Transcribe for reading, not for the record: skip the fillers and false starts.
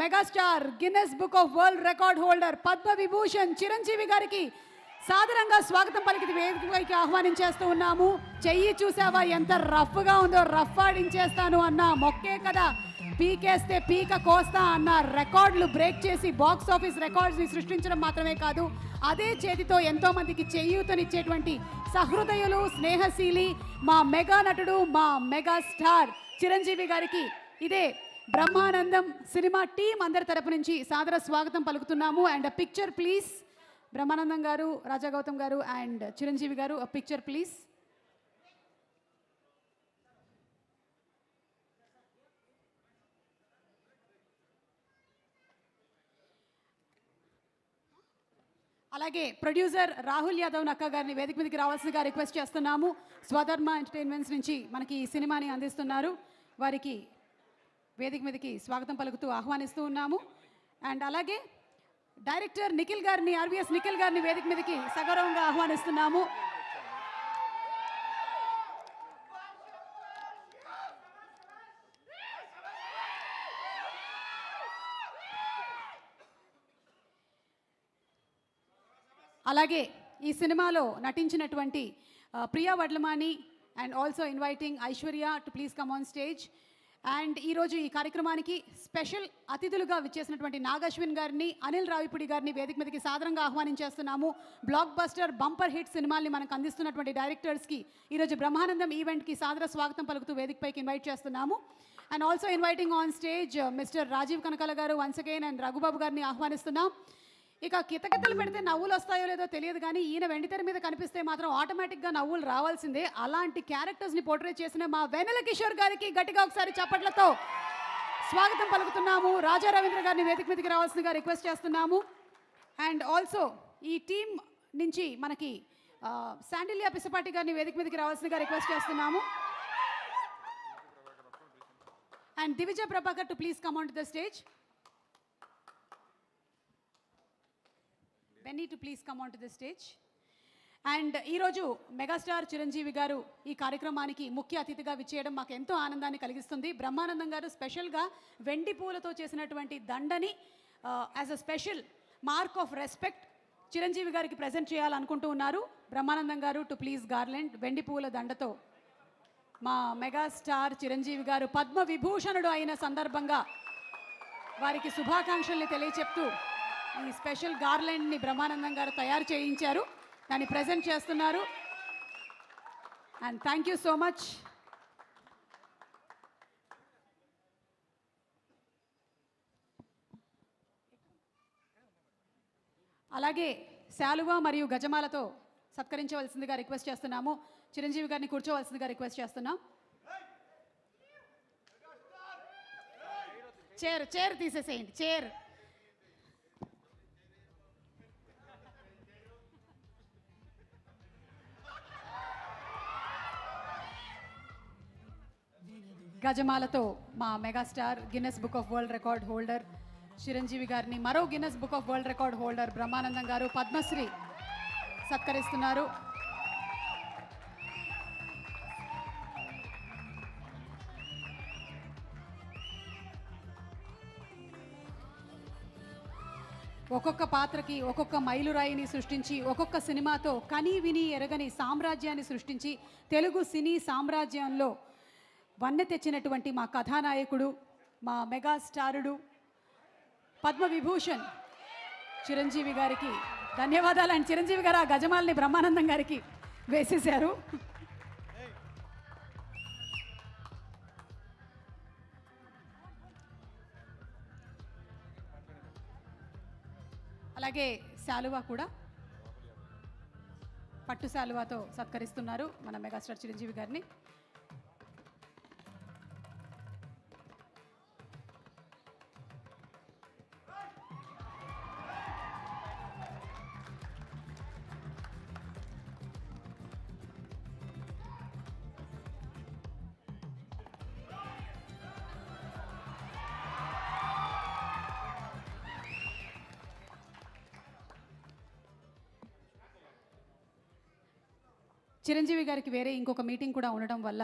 Megastar Guinness book of world record holder Padma Vibhushan Chiranjeevi గారికి సాదరంగా స్వాగతం పలికి వేదికపైకి ఆహ్వానించేస్తూ ఉన్నాము. చెయ్యి చూసావా ఎంత రఫ్గా ఉందో, రఫ్ ఆడించేస్తాను అన్న మొక్కే కదా పీకేస్తే పీక కోస్తా అన్న రికార్డులు బ్రేక్ చేసి బాక్స్ ఆఫీస్ రికార్డ్స్ని సృష్టించడం మాత్రమే కాదు, అదే చేతితో ఎంతో మందికి చేయూతనిచ్చేటువంటి సహృదయులు, స్నేహశీలి మా మెగా నటుడు, మా మెగా స్టార్ చిరంజీవి గారికి ఇదే బ్రహ్మానందం సినిమా టీం అందరి తరపు నుంచి సాదర స్వాగతం పలుకుతున్నాము. And picture please. Brahmanandam garu, Raja Gautham garu and Chiranjeevi garu, picture please. అలాగే ప్రొడ్యూసర్ రాహుల్ యాదవ్ నక్క గారిని వేదిక మీదకి రావాల్సిందిగా రిక్వెస్ట్ చేస్తున్నాము. స్వధర్మ ఎంటర్టైన్మెంట్స్ నుంచి మనకి ఈ సినిమాని అందిస్తున్నారు. వారికి వేదిక మీదకి స్వాగతం పలుకుతూ ఆహ్వానిస్తూ ఉన్నాము. అండ్ అలాగే డైరెక్టర్ నిఖిల్ గారిని, ఆర్వీఎస్ నిఖిల్ గారిని వేదిక మీదకి సగౌరవంగా ఆహ్వానిస్తున్నాము. అలాగే ఈ సినిమాలో నటించినటువంటి Priya Vadlamani and also inviting Aishwarya to please come on stage. And ఈరోజు ఈ కార్యక్రమానికి స్పెషల్ అతిథులుగా విచ్చేసినటువంటి నాగశ్విన్ గారిని, అనిల్ రావిపూడి గారిని వేదిక మీదకి సాదరంగా ఆహ్వానించేస్తున్నాము. బ్లాక్ బస్టర్ బంపర్ హిట్ సినిమాల్ని మనకు అందిస్తున్నటువంటి డైరెక్టర్స్కి ఈరోజు బ్రహ్మానందం ఈవెంట్కి సాదర స్వాగతం పలుకుతూ వేదికపైకి ఇన్వైట్ చేస్తున్నాము. And also inviting on stage mister Rajiv Kanakala గారు వన్స్ అగైన్ అండ్ రఘుబాబు గారిని ఆహ్వానిస్తున్నాం. ఇక కితకితలు పెడితే నవ్వులు వస్తాయో లేదో తెలియదు, కానీ ఈయన వెండితెర మీద కనిపిస్తే మాత్రం ఆటోమేటిక్గా నవ్వులు రావాల్సిందే. అలాంటి క్యారెక్టర్స్ని పోర్ట్రే చేసిన మా వెన్నెల కిషోర్ గారికి గట్టిగా ఒకసారి చప్పట్లతో స్వాగతం పలుకుతున్నాము. రాజా రవీంద్ర గారిని వేదిక మీదకి రావాల్సిందిగా రిక్వెస్ట్ చేస్తున్నాము. అండ్ ఆల్సో ఈ టీం నుంచి మనకి శాండిల్యా పిసపాటి గారిని వేదిక మీదకి రావాల్సిందిగా రిక్వెస్ట్ చేస్తున్నాము. And Divija Prabhakar to please come on to the stage. Benny to please come on to the stage. And ఈరోజు మెగాస్టార్ చిరంజీవి గారు ఈ కార్యక్రమానికి ముఖ్య అతిథిగా విచ్చేయడం మాకు ఎంతో ఆనందాన్ని కలిగిస్తుంది. బ్రహ్మానందం గారు స్పెషల్గా వెండి పూలతో చేసినటువంటి దండని as a special mark of respect Chiranjeevi గారికి ప్రజెంట్ చేయాలనుకుంటూ ఉన్నారు. బ్రహ్మానందం గారు టు ప్లీజ్ గార్లెండ్ వెండి పూల దండతో మా మెగాస్టార్ చిరంజీవి గారు పద్మ విభూషణుడు అయిన సందర్భంగా వారికి శుభాకాంక్షల్ని తెలియచెప్తూ ఈ స్పెషల్ గార్లెండ్ని బ్రహ్మానందం గారు తయారు చేయించారు, దాన్ని ప్రజెంట్ చేస్తున్నారు. And thank you so much. అలాగే శాలువా మరియు గజమాలతో సత్కరించవలసిందిగా రిక్వెస్ట్ చేస్తున్నాము. చిరంజీవి గారిని కూర్చోవలసిందిగా రిక్వెస్ట్ చేస్తున్నాం. చైర్ తీసేసేయండి, చైర్. గజమాలతో మా megastar Guinness book of world record holder Chiranjeevi గారిని, మరో Guinness book of world record holder Brahmanandam garu Padma Shri సత్కరిస్తున్నారు. ఒక్కొక్క పాత్రకి ఒక్కొక్క మైలురాయిని సృష్టించి, ఒక్కొక్క సినిమాతో కని విని ఎరగని సామ్రాజ్యాన్ని సృష్టించి తెలుగు సినీ సామ్రాజ్యంలో వన్నె తెచ్చినటువంటి మా కథానాయకుడు, మా మెగాస్టారుడు పద్మ విభూషణ్ చిరంజీవి గారికి ధన్యవాదాలు. అండ్ చిరంజీవి గారు ఆ గజమాలని బ్రహ్మానందం గారికి వేసేశారు. అలాగే శాలువా కూడా పట్టు శాలువాతో సత్కరిస్తున్నారు మన మెగాస్టార్ చిరంజీవి గారిని. చిరంజీవి గారికి వేరే ఇంకొక మీటింగ్ కూడా ఉండడం వల్ల